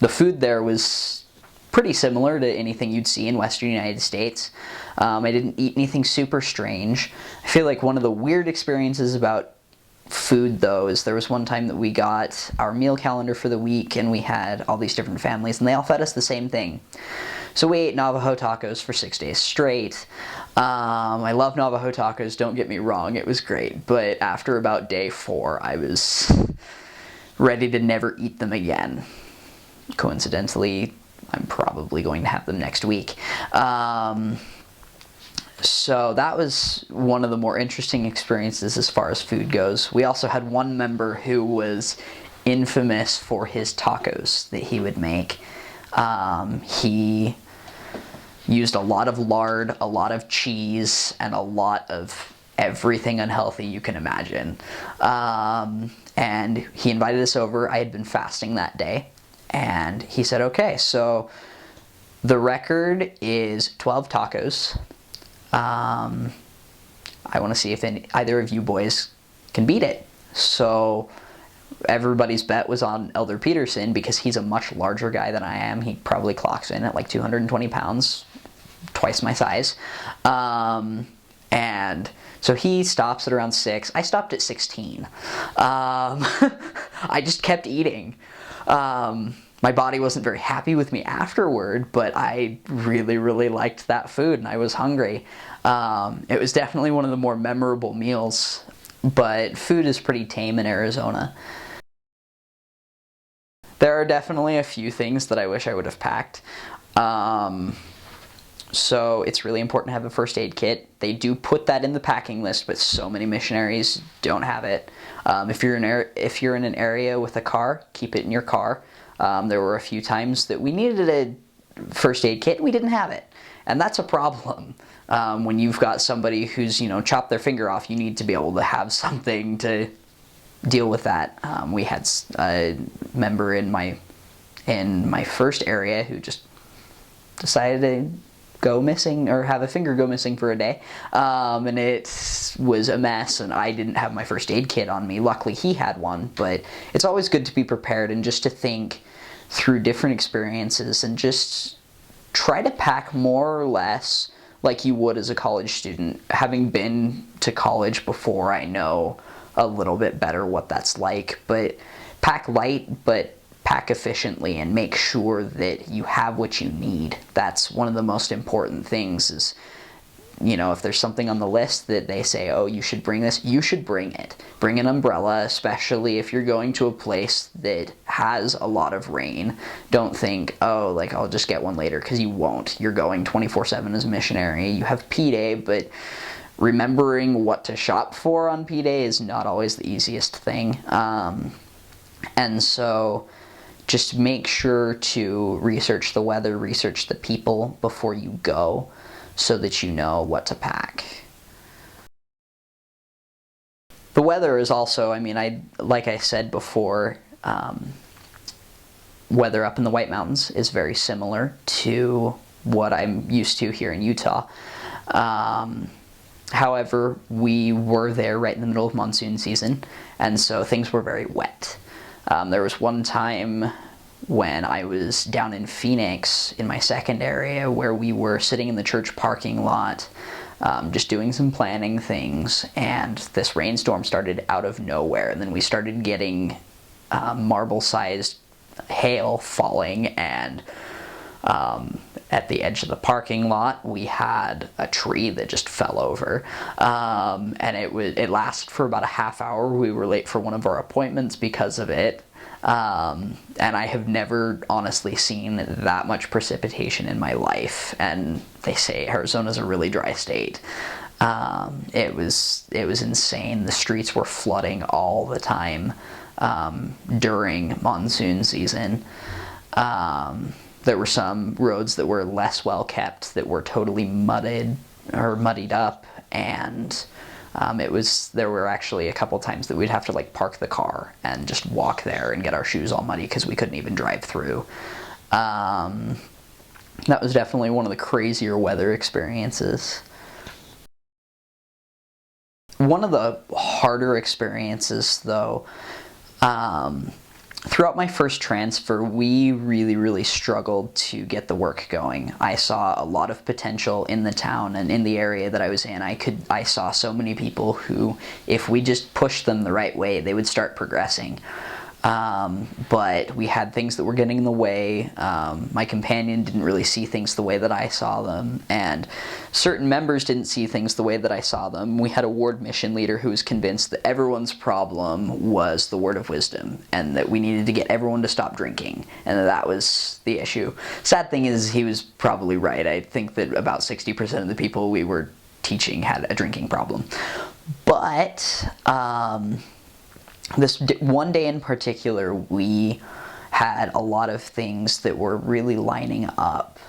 The food there was pretty similar to anything you'd see in Western United States. I didn't eat anything super strange. I feel like one of the weird experiences about food, though, is there was one time that we got our meal calendar for the week, and we had all these different families, and they all fed us the same thing. So we ate Navajo tacos for 6 days straight. I love Navajo tacos, don't get me wrong, it was great. But after about day 4, I was ready to never eat them again. Coincidentally, I'm probably going to have them next week. So that was one of the more interesting experiences as far as food goes. We also had one member who was infamous for his tacos that he would make. He used a lot of lard, a lot of cheese, and a lot of everything unhealthy you can imagine. And he invited us over. I had been fasting that day. And he said, okay, so the record is 12 tacos. I want to see if either of you boys can beat it. So everybody's bet was on Elder Peterson because he's a much larger guy than I am. He probably clocks in at like 220 pounds, twice my size. And so he stops at around 6. I stopped at 16. I just kept eating. My body wasn't very happy with me afterward, but I really, really liked that food, and I was hungry. It was definitely one of the more memorable meals, but food is pretty tame in Arizona. There are definitely a few things that I wish I would have packed. So it's really important to have a first aid kit. They do put that in the packing list, but so many missionaries don't have it. If you're in an area with a car, keep it in your car. There were a few times that we needed a first aid kit, we didn't have it. And that's a problem. When you've got somebody who's, chopped their finger off, you need to be able to have something to deal with that. We had a member in my first area who just decided to go missing or have a finger go missing for a day. And it was a mess, and I didn't have my first aid kit on me. Luckily he had one, but it's always good to be prepared and just to think through different experiences and just try to pack more or less like you would as a college student. Having been to college before, I know a little bit better what that's like, but pack light, but pack efficiently and make sure that you have what you need. That's one of the most important things is, if there's something on the list that they say, oh, you should bring this, you should bring it. Bring an umbrella, especially if you're going to a place that has a lot of rain. Don't think, oh, I'll just get one later, because you won't. You're going 24/7 as a missionary. You have P-Day, but remembering what to shop for on P-Day is not always the easiest thing. And so just make sure to research the weather, research the people before you go, so that you know what to pack. The weather is also, like I said before, weather up in the White Mountains is very similar to what I'm used to here in Utah. However, we were there right in the middle of monsoon season, and so things were very wet. There was one time when I was down in Phoenix in my second area where we were sitting in the church parking lot just doing some planning things, and this rainstorm started out of nowhere, and then we started getting marble-sized hail falling, and at the edge of the parking lot we had a tree that just fell over, and it lasted for about a half hour. We were late for one of our appointments because of it. And I have never honestly seen that much precipitation in my life, and they say Arizona's a really dry state. It was insane. The streets were flooding all the time during monsoon season. There were some roads that were less well kept that were totally muddied up, and there were actually a couple times that we'd have to park the car and just walk there and get our shoes all muddy because we couldn't even drive through. That was definitely one of the crazier weather experiences. One of the harder experiences, though, throughout my first transfer, we really struggled to get the work going. I saw a lot of potential in the town and in the area that I was in. I saw so many people who, if we just pushed them the right way, they would start progressing. But we had things that were getting in the way. My companion didn't really see things the way that I saw them, and certain members didn't see things the way that I saw them. We had a ward mission leader who was convinced that everyone's problem was the word of wisdom, and that we needed to get everyone to stop drinking, and that was the issue. Sad thing is, he was probably right. I think that about 60% of the people we were teaching had a drinking problem. But this one day in particular, we had a lot of things that were really lining up.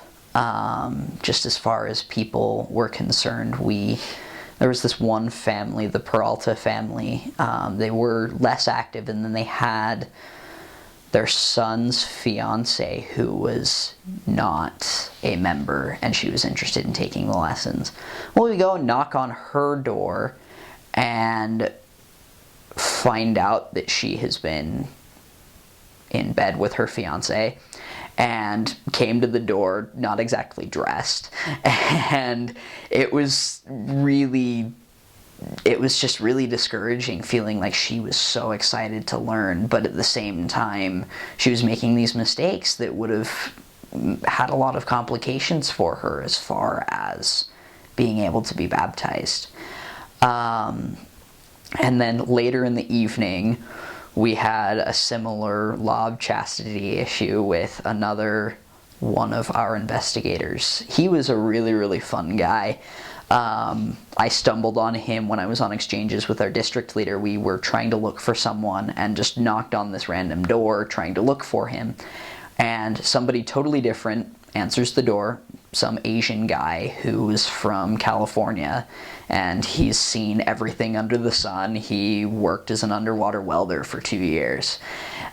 Just as far as people were concerned, there was this one family, the Peralta family. They were less active, and then they had their son's fiance who was not a member, and she was interested in taking the lessons. Well, we go and knock on her door and find out that she has been in bed with her fiance, and came to the door not exactly dressed, and it was just really discouraging, feeling like she was so excited to learn, but at the same time she was making these mistakes that would have had a lot of complications for her as far as being able to be baptized. And then later in the evening, we had a similar law of chastity issue with another one of our investigators. He was a really fun guy. I stumbled on him when I was on exchanges with our district leader. We were trying to look for someone and just knocked on this random door trying to look for him. And somebody totally different answers the door, some Asian guy who's from California, and he's seen everything under the sun. He worked as an underwater welder for 2 years,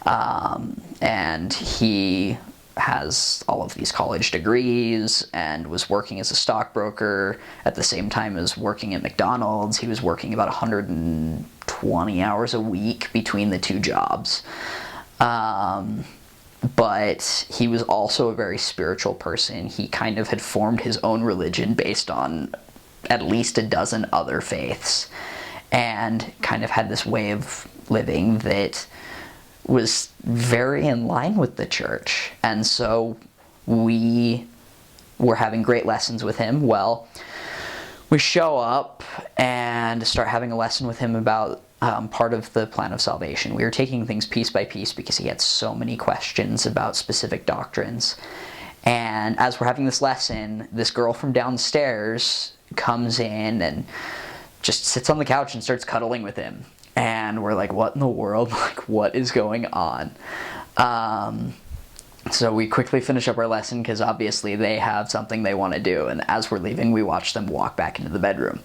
and he has all of these college degrees and was working as a stockbroker at the same time as working at McDonald's. He was working about 120 hours a week between the two jobs. But he was also a very spiritual person. He kind of had formed his own religion based on at least a dozen other faiths, and kind of had this way of living that was very in line with the church. And so we were having great lessons with him. Well, we show up and start having a lesson with him about part of the plan of salvation. We were taking things piece by piece because he had so many questions about specific doctrines. And as we're having this lesson, this girl from downstairs comes in and just sits on the couch and starts cuddling with him. And we're like, what in the world? Like, what is going on? So we quickly finish up our lesson because obviously they have something they want to do. And as we're leaving, we watch them walk back into the bedroom.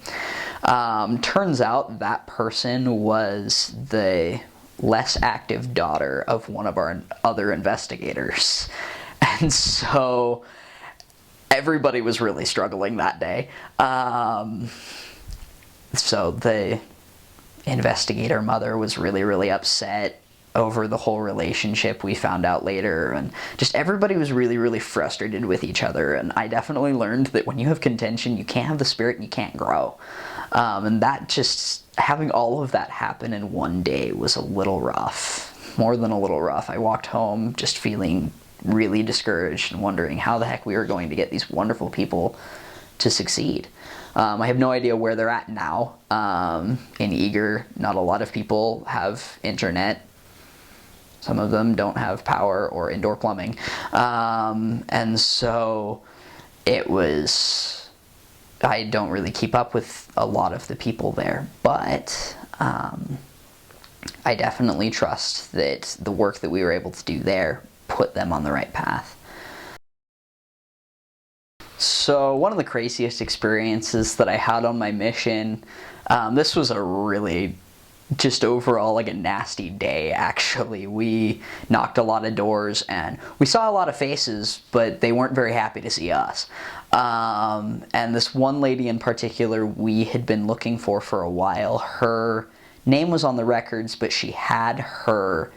Turns out that person was the less active daughter of one of our other investigators. And so everybody was really struggling that day. So the investigator mother was really upset over the whole relationship, we found out later, and just everybody was really frustrated with each other. And I definitely learned that when you have contention, you can't have the Spirit and you can't grow. And that just, having all of that happen in one day was a little rough, more than a little rough. I walked home just feeling really discouraged and wondering how the heck we were going to get these wonderful people to succeed. I have no idea where they're at now. In Eager, not a lot of people have internet. Some of them don't have power or indoor plumbing. And so it was, I don't really keep up with a lot of the people there, but I definitely trust that the work that we were able to do there put them on the right path. So one of the craziest experiences that I had on my mission, this was a really just overall like a nasty day, actually. We knocked a lot of doors and we saw a lot of faces, but they weren't very happy to see us. And this one lady in particular we had been looking for a while. Her name was on the records, but she had her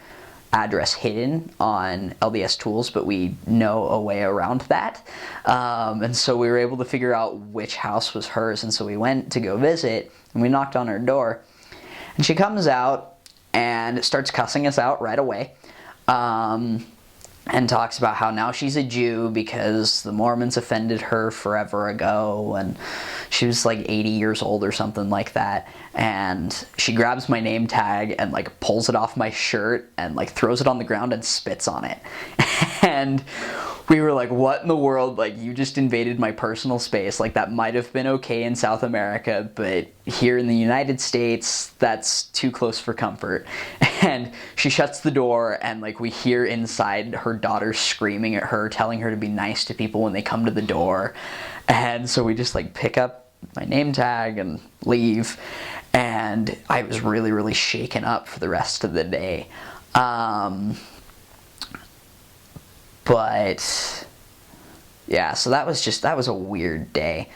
address hidden on LDS Tools, but we know a way around that. And so we were able to figure out which house was hers. And so we went to go visit, and we knocked on her door. And she comes out and starts cussing us out right away. And talks about how now she's a Jew because the Mormons offended her forever ago, and she was like 80 years old or something like that. And she grabs my name tag and like pulls it off my shirt and like throws it on the ground and spits on it. And we were like, what in the world? Like, you just invaded my personal space. Like, that might have been okay in South America, but here in the United States, that's too close for comfort. And she shuts the door, and like, we hear inside her daughter screaming at her, telling her to be nice to people when they come to the door. And so we just like pick up my name tag and leave. And I was really, really shaken up for the rest of the day. But yeah, so that was a weird day.